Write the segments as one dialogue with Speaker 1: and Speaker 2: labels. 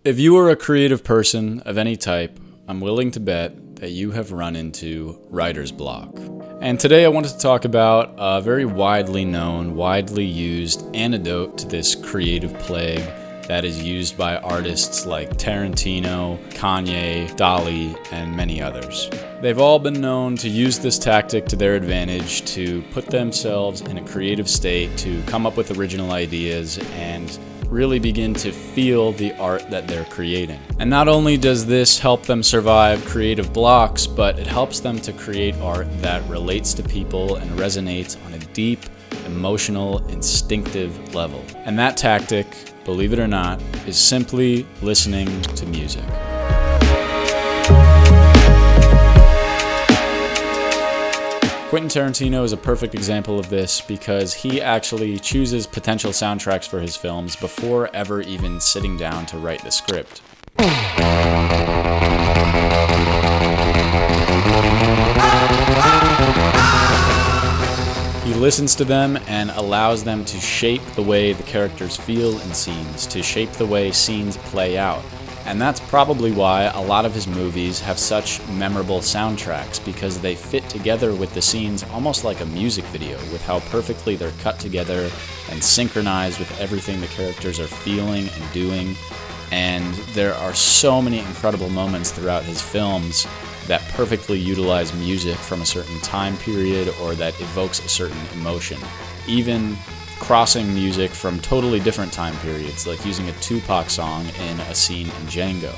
Speaker 1: If you are a creative person of any type, I'm willing to bet that you have run into writer's block. And today I wanted to talk about a very widely known, widely used antidote to this creative plague that is used by artists like Tarantino, Kanye, Dali, and many others. They've all been known to use this tactic to their advantage to put themselves in a creative state, to come up with original ideas, and really begin to feel the art that they're creating. And not only does this help them survive creative blocks, but it helps them to create art that relates to people and resonates on a deep, emotional, instinctive level. And that tactic, believe it or not, is simply listening to music. Quentin Tarantino is a perfect example of this because he actually chooses potential soundtracks for his films before ever even sitting down to write the script. He listens to them and allows them to shape the way the characters feel in scenes, to shape the way scenes play out. And that's probably why a lot of his movies have such memorable soundtracks, because they fit together with the scenes almost like a music video, with how perfectly they're cut together and synchronized with everything the characters are feeling and doing. And there are so many incredible moments throughout his films that perfectly utilize music from a certain time period or that evokes a certain emotion. Even crossing music from totally different time periods, like using a Tupac song in a scene in Django.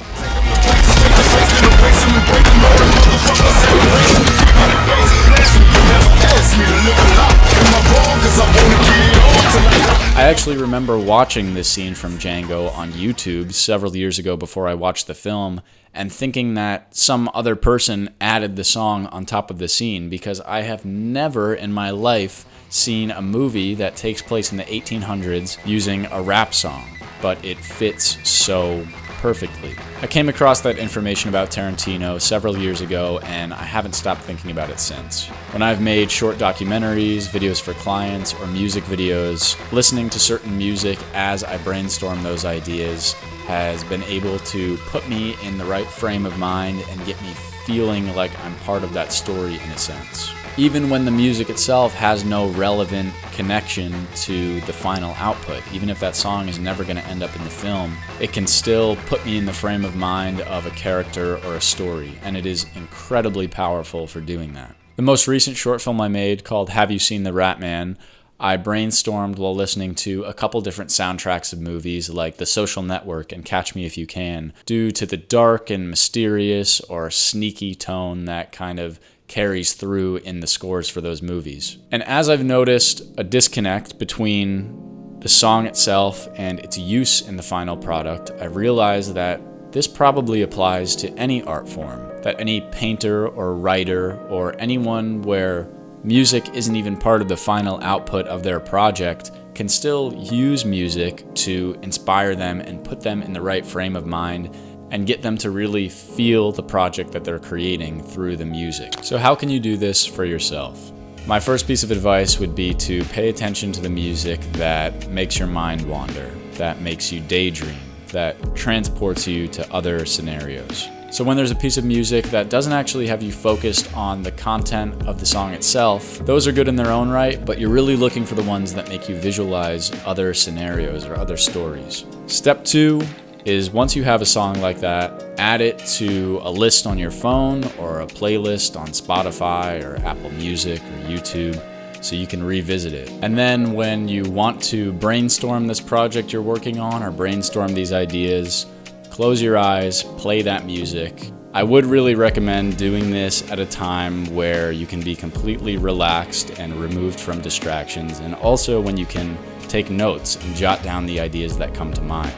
Speaker 1: I actually remember watching this scene from Django on YouTube several years ago before I watched the film, and thinking that some other person added the song on top of the scene, because I have never in my life seen a movie that takes place in the 1800s using a rap song, but it fits so perfectly. I came across that information about Tarantino several years ago, and I haven't stopped thinking about it since. When I've made short documentaries, videos for clients, or music videos, listening to certain music as I brainstorm those ideas has been able to put me in the right frame of mind and get me feeling like I'm part of that story in a sense. Even when the music itself has no relevant connection to the final output, even if that song is never going to end up in the film, it can still put me in the frame of mind of a character or a story, and it is incredibly powerful for doing that. The most recent short film I made, called Have You Seen the Rat Man?, I brainstormed while listening to a couple different soundtracks of movies like The Social Network and Catch Me If You Can, due to the dark and mysterious or sneaky tone that kind of carries through in the scores for those movies. And as I've noticed a disconnect between the song itself and its use in the final product, I realized that this probably applies to any art form, that any painter or writer or anyone where music isn't even part of the final output of their project can still use music to inspire them and put them in the right frame of mind and get them to really feel the project that they're creating through the music. So how can you do this for yourself? My first piece of advice would be to pay attention to the music that makes your mind wander, that makes you daydream, that transports you to other scenarios. So when there's a piece of music that doesn't actually have you focused on the content of the song itself, those are good in their own right, but you're really looking for the ones that make you visualize other scenarios or other stories. Step 2 is, once you have a song like that, add it to a list on your phone or a playlist on Spotify or Apple Music or YouTube so you can revisit it. And then when you want to brainstorm this project you're working on or brainstorm these ideas, close your eyes, play that music. I would really recommend doing this at a time where you can be completely relaxed and removed from distractions, and also when you can take notes and jot down the ideas that come to mind.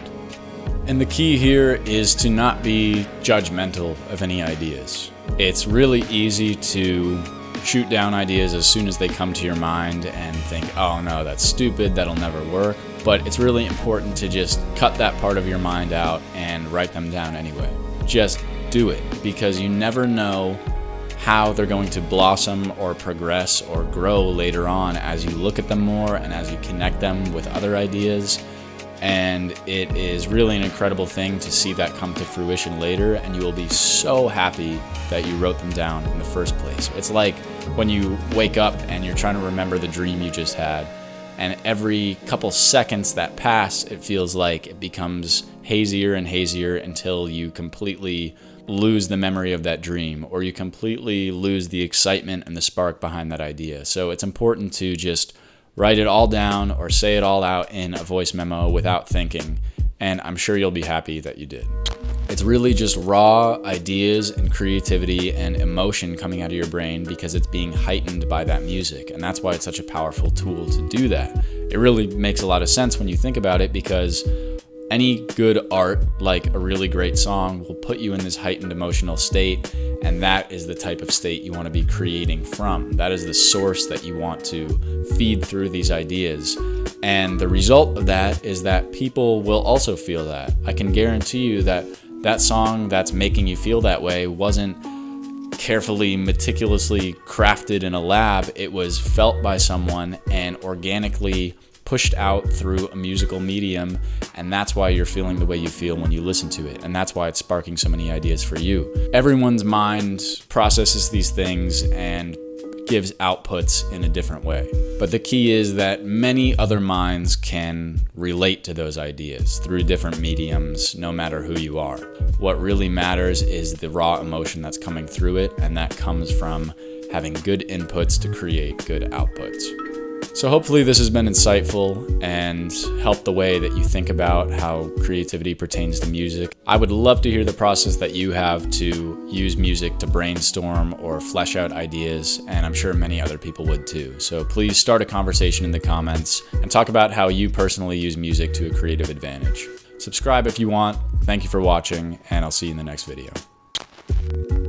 Speaker 1: And the key here is to not be judgmental of any ideas. It's really easy to shoot down ideas as soon as they come to your mind and think, oh no, that's stupid, that'll never work. But it's really important to just cut that part of your mind out and write them down anyway. Just do it, because you never know how they're going to blossom or progress or grow later on as you look at them more and as you connect them with other ideas. And it is really an incredible thing to see that come to fruition later, and you will be so happy that you wrote them down in the first place. It's like when you wake up and you're trying to remember the dream you just had, and every couple seconds that pass, it feels like it becomes hazier and hazier until you completely lose the memory of that dream, or you completely lose the excitement and the spark behind that idea. So it's important to just write it all down or say it all out in a voice memo without thinking, and I'm sure you'll be happy that you did. It's really just raw ideas and creativity and emotion coming out of your brain because it's being heightened by that music, and that's why it's such a powerful tool to do that. It really makes a lot of sense when you think about it, because any good art, like a really great song, will put you in this heightened emotional state, and that is the type of state you want to be creating from. That is the source that you want to feed through these ideas. And the result of that is that people will also feel that. I can guarantee you that that song that's making you feel that way wasn't carefully, meticulously crafted in a lab. It was felt by someone and organically pushed out through a musical medium, and that's why you're feeling the way you feel when you listen to it, and that's why it's sparking so many ideas for you. Everyone's mind processes these things and gives outputs in a different way, but the key is that many other minds can relate to those ideas through different mediums, no matter who you are. What really matters is the raw emotion that's coming through it, and that comes from having good inputs to create good outputs. So hopefully this has been insightful and helped the way that you think about how creativity pertains to music. I would love to hear the process that you have to use music to brainstorm or flesh out ideas, and I'm sure many other people would too. So please start a conversation in the comments and talk about how you personally use music to a creative advantage. Subscribe if you want. Thank you for watching, and I'll see you in the next video.